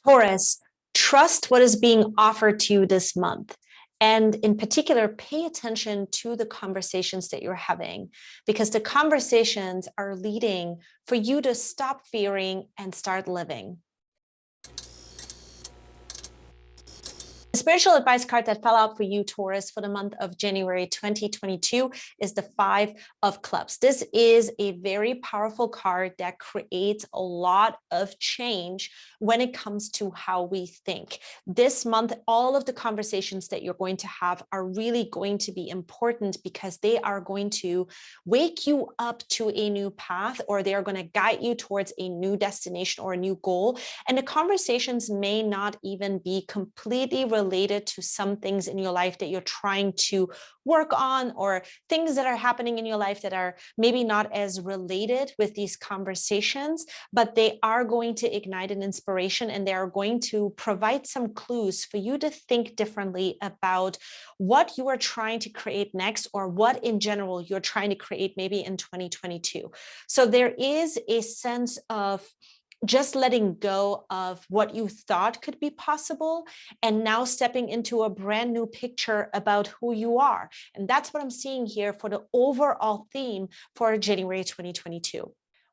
Taurus, trust what is being offered to you this month. And in particular, pay attention to the conversations that you're having, because the conversations are leading for you to stop fearing and start living. The spiritual advice card that fell out for you, Taurus, for the month of January 2022 is the Five of Clubs. This is a very powerful card that creates a lot of change when it comes to how we think. This month, all of the conversations that you're going to have are really going to be important because they are going to wake you up to a new path, or they are going to guide you towards a new destination or a new goal. And the conversations may not even be completely related to some things in your life that you're trying to work on, or things that are happening in your life that are maybe not as related with these conversations, but they are going to ignite an inspiration, and they are going to provide some clues for you to think differently about what you are trying to create next, or what in general you're trying to create maybe in 2022. So there is a sense of just letting go of what you thought could be possible and now stepping into a brand new picture about who you are. And that's what I'm seeing here for the overall theme for January 2022.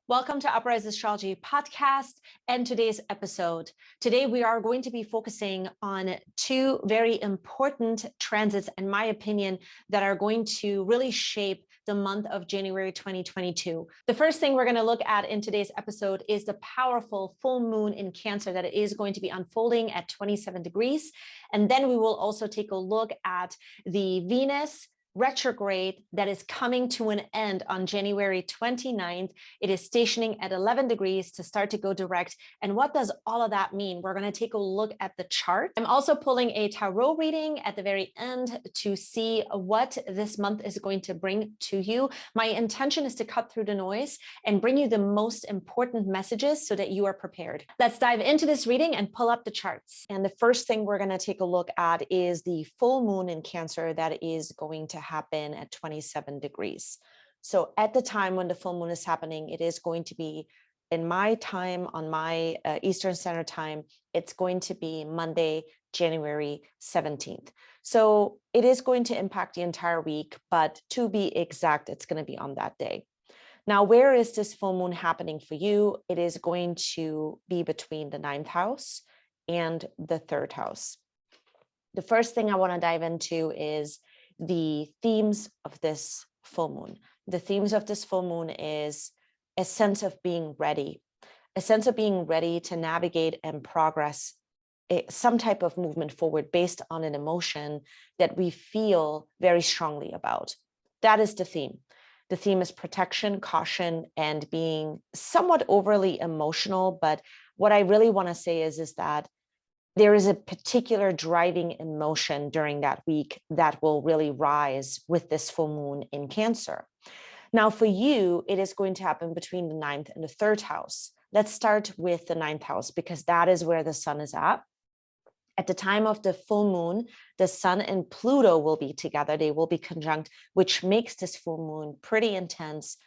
Welcome to Uprise Astrology Podcast and today's episode. Today, we are going to be focusing on two very important transits, in my opinion, that are going to really shape the month of January 2022. The first thing we're going to look at in today's episode is the powerful full moon in Cancer that is going to be unfolding at 27 degrees. And then we will also take a look at the Venus retrograde that is coming to an end on January 29th. It is stationing at 11 degrees to start to go direct. And what does all of that mean? We're going to take a look at the chart. I'm also pulling a tarot reading at the very end to see what this month is going to bring to you. My intention is to cut through the noise and bring you the most important messages so that you are prepared. Let's dive into this reading and pull up the charts. And the first thing we're going to take a look at is the full moon in Cancer that is going to happen at 27 degrees. So at the time when the full moon is happening, it is going to be in my time, on my Eastern Standard Time, it's going to be Monday, January 17th. So it is going to impact the entire week, but to be exact, it's going to be on that day. Now, where is this full moon happening for you? It is going to be between the 9th house and the 3rd house. The first thing I want to dive into is the themes of this full moon. The themes of this full moon is a sense of being ready, a sense of being ready to navigate and progress some type of movement forward based on an emotion that we feel very strongly about. That is the theme. The theme is protection, caution, and being somewhat overly emotional. But what I really want to say is that there is a particular driving emotion during that week that will really rise with this full moon in Cancer. Now, for you, it is going to happen between the 9th and the 3rd house. Let's start with the 9th house because that is where the sun is at. At the time of the full moon, the sun and Pluto will be together. They will be conjunct, which makes this full moon pretty intense,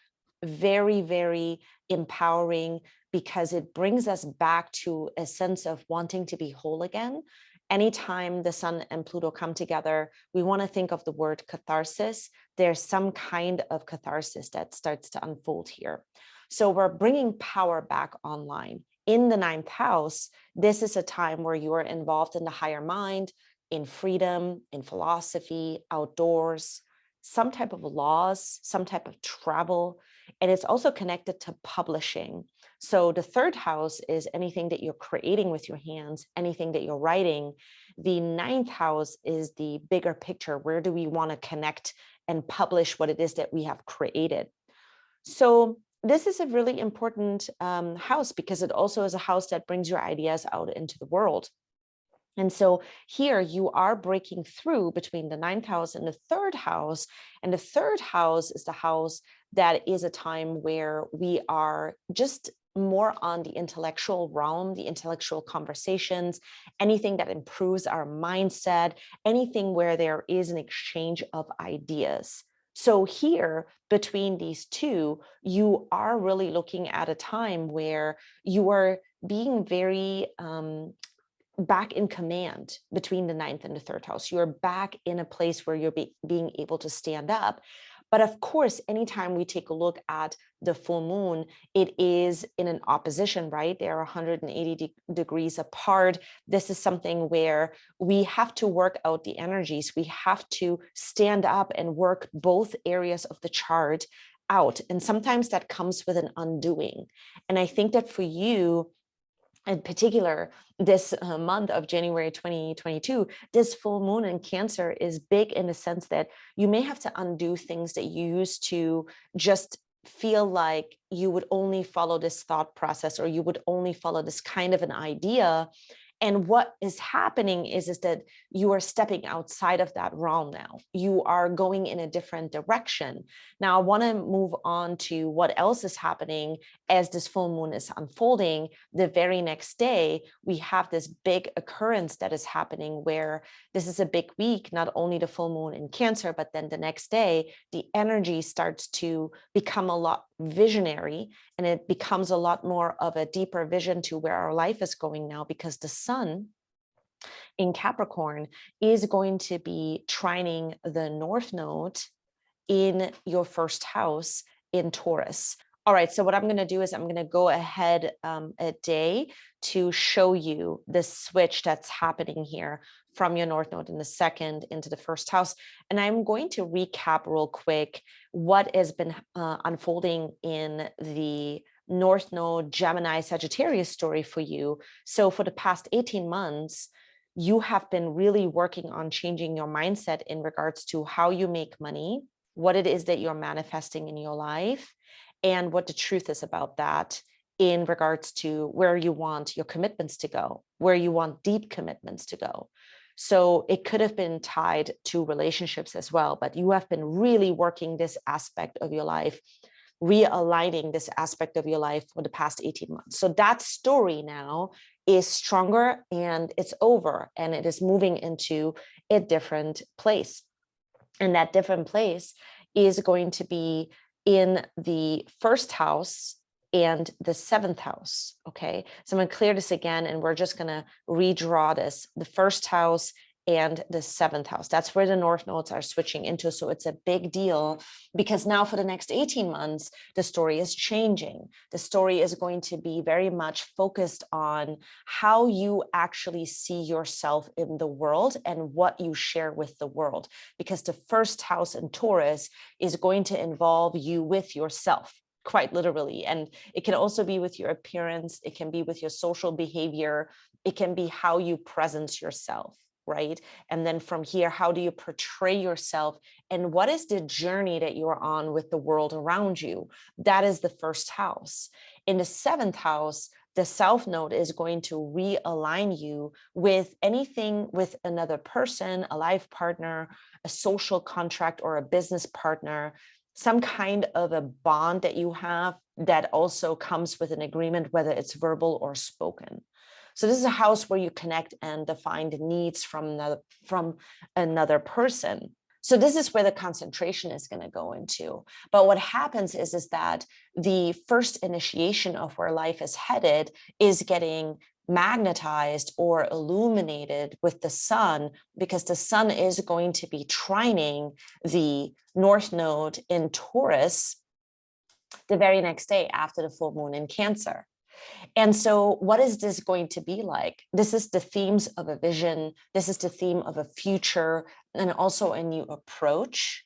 very, very empowering, because it brings us back to a sense of wanting to be whole again. Anytime the sun and Pluto come together, we want to think of the word catharsis. There's some kind of catharsis that starts to unfold here. So we're bringing power back online. In the 9th house, this is a time where you are involved in the higher mind, in freedom, in philosophy, outdoors, some type of laws, some type of travel, and it's also connected to publishing. So the 3rd house is anything that you're creating with your hands, anything that you're writing. The 9th house is the bigger picture. Where do we want to connect and publish what it is that we have created? So this is a really important house because it also is a house that brings your ideas out into the world. And so here you are breaking through between the 9th house and the 3rd house. And the 3rd house is the house that is a time where we are just more on the intellectual realm, the intellectual conversations, anything that improves our mindset, anything where there is an exchange of ideas. So here, between these two, you are really looking at a time where you are being very back in command between the ninth and the third house. You're back in a place where you're being able to stand up. But of course, anytime we take a look at the full moon, it is in an opposition, right? They're 180 degrees apart. This is something where we have to work out the energies. We have to stand up and work both areas of the chart out. And sometimes that comes with an undoing. And I think that for you, in particular, this month of January 2022, this full moon in Cancer is big in the sense that you may have to undo things that you used to just feel like you would only follow this thought process, or you would only follow this kind of an idea. And what is happening is that you are stepping outside of that realm now. You are going in a different direction. Now, I want to move on to what else is happening as this full moon is unfolding. The very next day, we have this big occurrence that is happening where this is a big week, not only the full moon in Cancer, but then the next day, the energy starts to become a lot visionary, and it becomes a lot more of a deeper vision to where our life is going now, because the sun in Capricorn is going to be trining the North Node in your first house in Taurus. All right, so what I'm going to do is I'm going to go ahead a day to show you the switch that's happening here from your North Node in the second into the first house. And I'm going to recap real quick what has been unfolding in the North Node Gemini Sagittarius story for you. So for the past 18 months, you have been really working on changing your mindset in regards to how you make money, what it is that you're manifesting in your life, and what the truth is about that in regards to where you want your commitments to go, where you want deep commitments to go. So it could have been tied to relationships as well, but you have been really working this aspect of your life, realigning this aspect of your life for the past 18 months. So that story now is stronger and it's over, and it is moving into a different place. And that different place is going to be in the first house and the seventh house. Okay, so I'm going to clear this again, and we're just going to redraw this. The first house and the seventh house, that's where the North Nodes are switching into. So it's a big deal, because now for the next 18 months, the story is changing. The story is going to be very much focused on how you actually see yourself in the world and what you share with the world, because the first house in Taurus is going to involve you with yourself, quite literally. And it can also be with your appearance. It can be with your social behavior. It can be how you present yourself, right? And then from here, how do you portray yourself? And what is the journey that you're on with the world around you? That is the first house. In the seventh house, the South Node is going to realign you with anything with another person, a life partner, a social contract, or a business partner, some kind of a bond that you have that also comes with an agreement, whether it's verbal or spoken. So this is a house where you connect and define the needs from another person. So this is where the concentration is going to go into. But what happens is that the first initiation of where life is headed is getting magnetized or illuminated with the sun, because the sun is going to be trining the North Node in Taurus the very next day after the full moon in Cancer. And so what is this going to be like? This is the themes of a vision. This is the theme of a future, and also a new approach.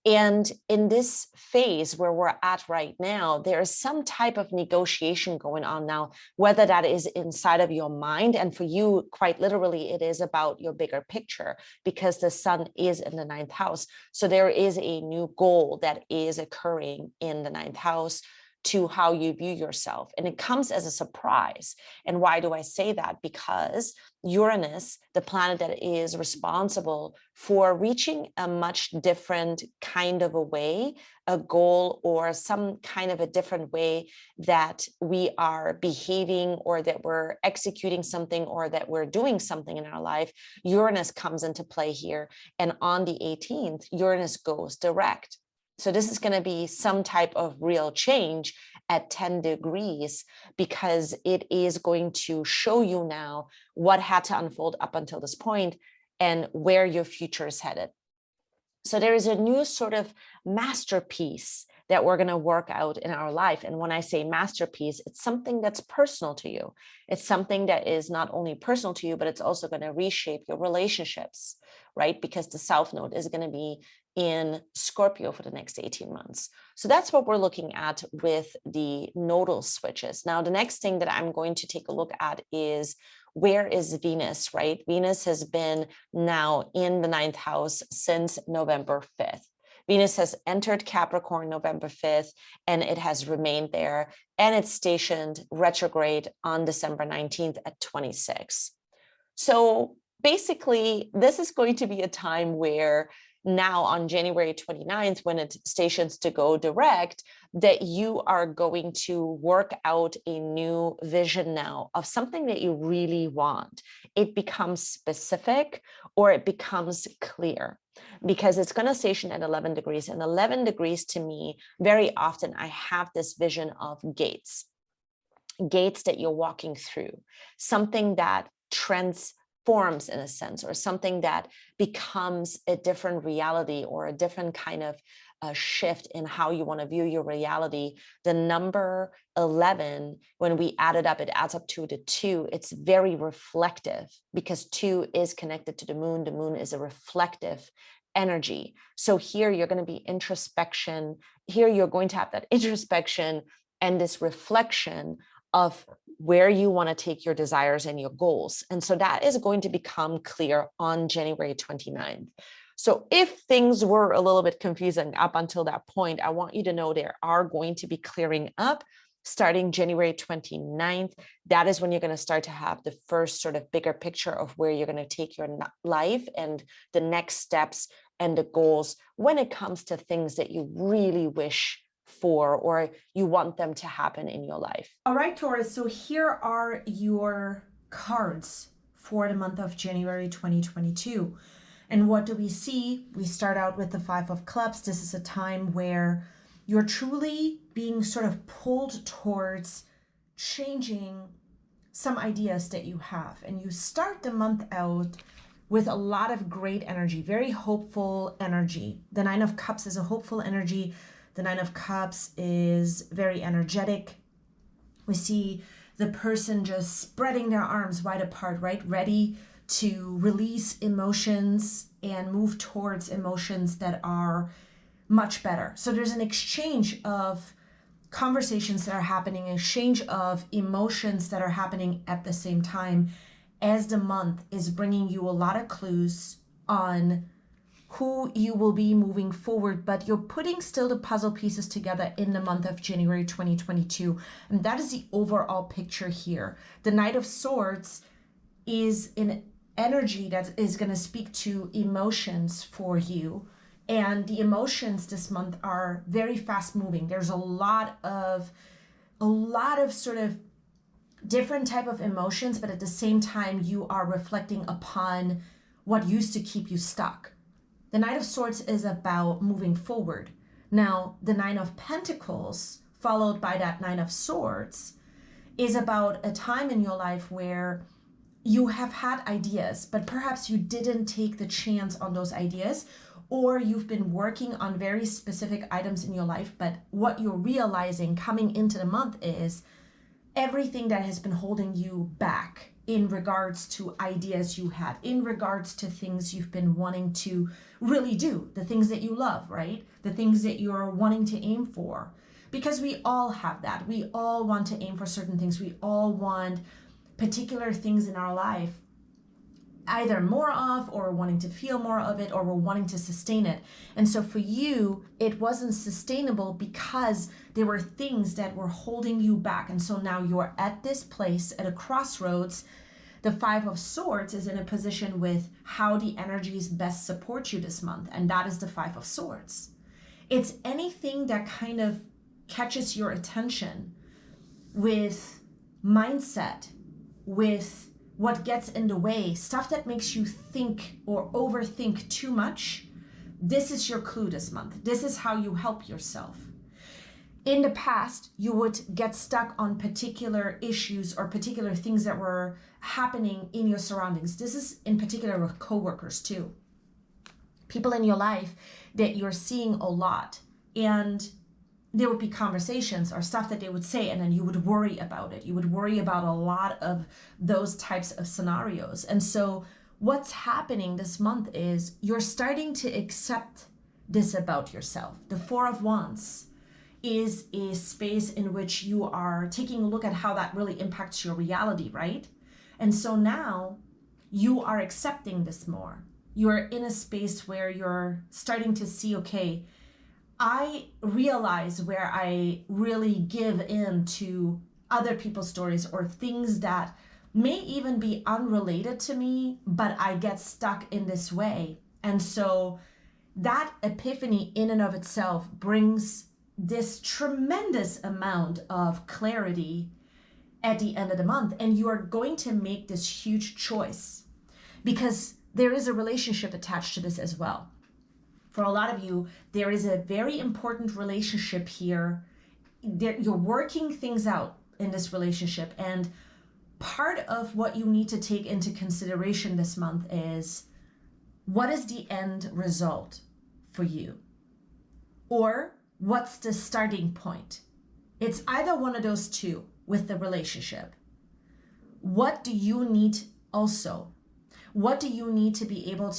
And in this phase where we're at right now, there is some type of negotiation going on now, whether that is inside of your mind. And for you, quite literally, it is about your bigger picture, because the sun is in the ninth house. So there is a new goal that is occurring in the ninth house to how you view yourself. And it comes as a surprise. And why do I say that? Because Uranus, the planet that is responsible for reaching a much different kind of a way, a goal, or some kind of a different way that we are behaving, or that we're executing something, or that we're doing something in our life, Uranus comes into play here. And on the 18th, Uranus goes direct. So this is going to be some type of real change. at 10 degrees, because it is going to show you now what had to unfold up until this point and where your future is headed. So there is a new sort of masterpiece that we're going to work out in our life. And when I say masterpiece, it's something that's personal to you. It's something that is not only personal to you, but it's also going to reshape your relationships, right? Because the South Node is going to be in Scorpio for the next 18 months. So that's what we're looking at with the nodal switches. Now, the next thing that I'm going to take a look at is, where is Venus, right? Venus has been now in the 9th house since November 5th. Venus has entered Capricorn November 5th, and it has remained there, and it's stationed retrograde on December 19th at 26. So basically, this is going to be a time where now on January 29th, when it stations to go direct, that you are going to work out a new vision now of something that you really want. It becomes specific, or it becomes clear, because it's going to station at 11 degrees. And 11 degrees to me, very often I have this vision of gates that you're walking through, something that transforms in a sense, or something that becomes a different reality, or a different kind of shift in how you want to view your reality. The number 11, when we add it up, it adds up to the 2. It's very reflective, because 2 is connected to the moon. The moon is a reflective energy. So here you're going to be introspection. Here you're going to have that introspection and this reflection of where you want to take your desires and your goals. And so that is going to become clear on January 29th. So if things were a little bit confusing up until that point, I want you to know there are going to be clearing up starting January 29th. That is when you're going to start to have the first sort of bigger picture of where you're going to take your life and the next steps and the goals when it comes to things that you really wish for, or you want them to happen in your life. All right, Taurus. So here are your cards for the month of January 2022. And what do we see? We start out with the 5 of Clubs. This is a time where you're truly being sort of pulled towards changing some ideas that you have. And you start the month out with a lot of great energy, very hopeful energy. The 9 of Cups is a hopeful energy. The 9 of Cups is very energetic. We see the person just spreading their arms wide apart, right? Ready to release emotions and move towards emotions that are much better. So there's an exchange of conversations that are happening, an exchange of emotions that are happening at the same time, as the month is bringing you a lot of clues on who you will be moving forward, but you're putting still the puzzle pieces together in the month of January 2022. And that is the overall picture here. The Knight of Swords is an energy that is going to speak to emotions for you. And the emotions this month are very fast moving. There's a lot of sort of different type of emotions, but at the same time, you are reflecting upon what used to keep you stuck. The Knight of Swords is about moving forward. Now, the 9 of Pentacles, followed by that 9 of Swords, is about a time in your life where you have had ideas, but perhaps you didn't take the chance on those ideas, or you've been working on very specific items in your life, but what you're realizing coming into the month is everything that has been holding you back in regards to ideas you had, in regards to things you've been wanting to really do, the things that you love, right? The things that you're wanting to aim for. Because we all have that. We all want to aim for certain things. We all want particular things in our life, either more of, or wanting to feel more of it, or we're wanting to sustain it. And so for you, it wasn't sustainable because there were things that were holding you back. And so now you're at this place at a crossroads. The 5 of Swords is in a position with how the energies best support you this month. And that is the 5 of Swords. It's anything that kind of catches your attention with mindset, with what gets in the way, stuff that makes you think or overthink too much. This is your clue this month. This is how you help yourself. In the past, you would get stuck on particular issues or particular things that were happening in your surroundings. This is in particular with coworkers too. People in your life that you're seeing a lot, and there would be conversations or stuff that they would say, and then you would worry about it. You would worry about a lot of those types of scenarios. And so what's happening this month is you're starting to accept this about yourself. The Four of Wands is a space in which you are taking a look at how that really impacts your reality, right? And so now you are accepting this more. You're in a space where you're starting to see, okay, I realize where I really give in to other people's stories or things that may even be unrelated to me, but I get stuck in this way. And so that epiphany in and of itself brings this tremendous amount of clarity at the end of the month. And you are going to make this huge choice because there is a relationship attached to this as well. For a lot of you, there is a very important relationship here. You're working things out in this relationship. And part of what you need to take into consideration this month is, what is the end result for you? Or what's the starting point? It's either one of those two with the relationship. What do you need also? What do you need to be able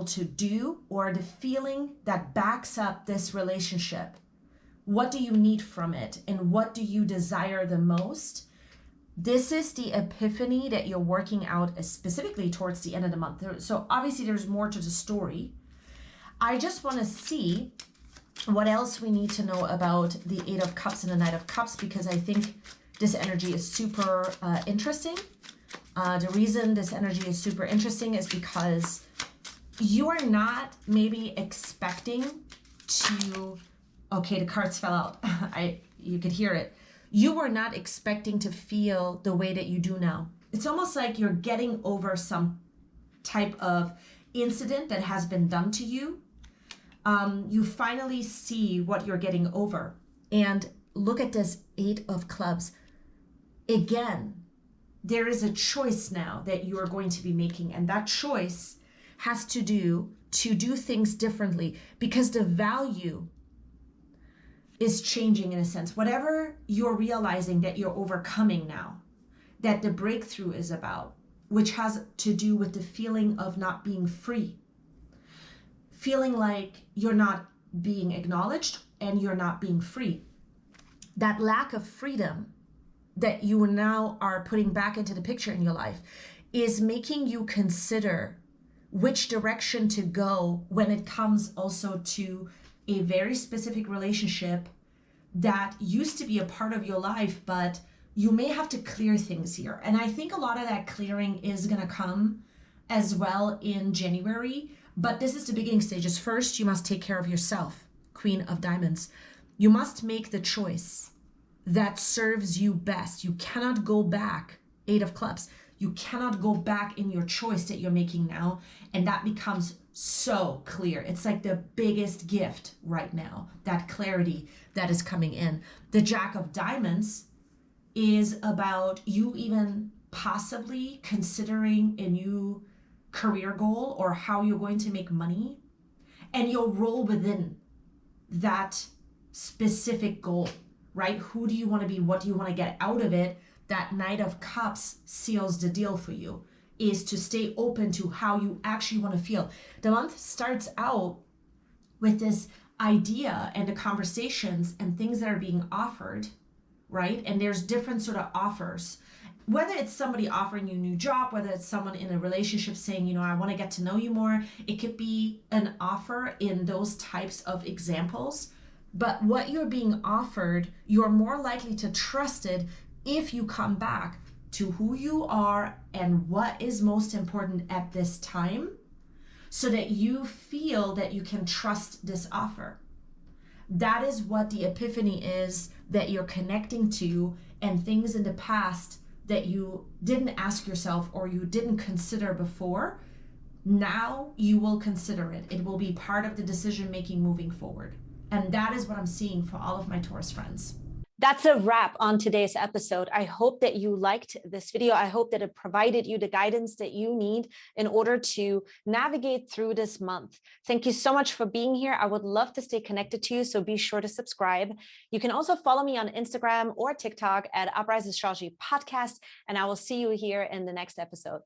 to do, or the feeling that backs up this relationship? What do you need from it? And what do you desire the most? This is the epiphany that you're working out specifically towards the end of the month. So obviously there's more to the story. I just want to see what else we need to know about the Eight of Cups and the Knight of Cups, because I think this energy is super interesting. The reason this energy is super interesting is because you are not maybe expecting to, okay, the cards fell out. You could hear it. You were not expecting to feel the way that you do now. It's almost like you're getting over some type of incident that has been done to you. You finally see what you're getting over. And look at this Eight of Clubs. Again, there is a choice now that you are going to be making. And that choice has to do things differently, because the value is changing in a sense. Whatever you're realizing that you're overcoming now, that the breakthrough is about, which has to do with the feeling of not being free. Feeling like you're not being acknowledged and you're not being free. That lack of freedom that you now are putting back into the picture in your life is making you consider which direction to go when it comes also to a very specific relationship that used to be a part of your life, but you may have to clear things here. And I think a lot of that clearing is going to come as well in January, but this is the beginning stages. First, you must take care of yourself, Queen of Diamonds. You must make the choice that serves you best. You cannot go back, Eight of Clubs. You cannot go back in your choice that you're making now. And that becomes so clear. It's like the biggest gift right now, that clarity that is coming in. The Jack of Diamonds is about you even possibly considering a new career goal or how you're going to make money, and you'll roll within that specific goal, right? Who do you want to be? What do you want to get out of it? That Knight of Cups seals the deal for you, is to stay open to how you actually want to feel. The month starts out with this idea and the conversations and things that are being offered, right? And there's different sort of offers, whether it's somebody offering you a new job, whether it's someone in a relationship saying, you know, I want to get to know you more. It could be an offer in those types of examples. But what you're being offered, you're more likely to trust it if you come back to who you are and what is most important at this time, so that you feel that you can trust this offer. That is what the epiphany is that you're connecting to, and things in the past that you didn't ask yourself or you didn't consider before, now you will consider it. It will be part of the decision making moving forward. And that is what I'm seeing for all of my Taurus friends. That's a wrap on today's episode. I hope that you liked this video. I hope that it provided you the guidance that you need in order to navigate through this month. Thank you so much for being here. I would love to stay connected to you, so be sure to subscribe. You can also follow me on Instagram or TikTok at Uprise Astrology Podcast, and I will see you here in the next episode.